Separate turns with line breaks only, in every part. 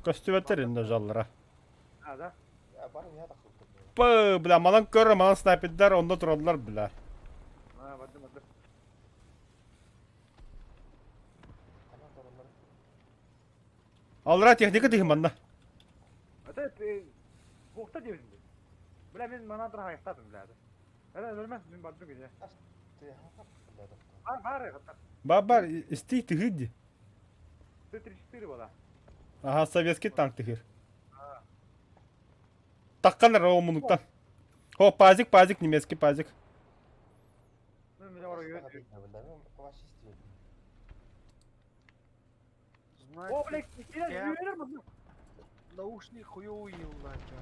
Көстүбөттер жаллара.
Ада.
Ya barın ya da kıldım.
Пы, бля, манан көрө, манан снайпердер онда туралар, бля.
Барды.
Ana torunları.
Алра техника дейм манна.
Ата бухта дебизди. Бля мен манатыр аяктадым бля. Ада өлмөс мен бардым геже.
Ты hafif kıldım.
Бар
Бар, исти тыгыд.
Т-34 бола.
Ага, советский танк тыгыр. Таккандар о мунуктан. О, пазик, немецкий пазик.
Мен орой
Başka
өтүп.
değil mi bunlar? Ben kulaş istiyorum.
О, бля, кире жиберер мисин?
Наушник хуёвый, Лача.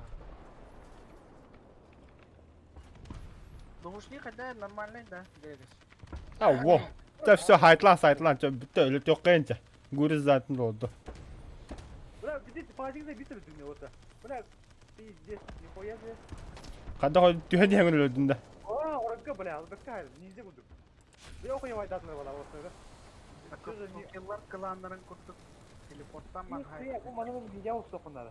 Наушник когда нормальный, да, Дэвис?
А, во. Да все, хайтлан, бүтө өлөт жок кенче. Гүрүз затын болду.
Бля, бит пазиңде битер дүнү ота. Бля, пиздец, нихуя себе.
Кандай хой түһөн яңын өлөдүндө.
О, оракка, бля, албакка, ниндзя курдук. Бля, охуя вайдатмай бала осыга.
Кылар кыландырын курдук. Телепорттан
Бля,
махай.
bu manımın video olsun bunları.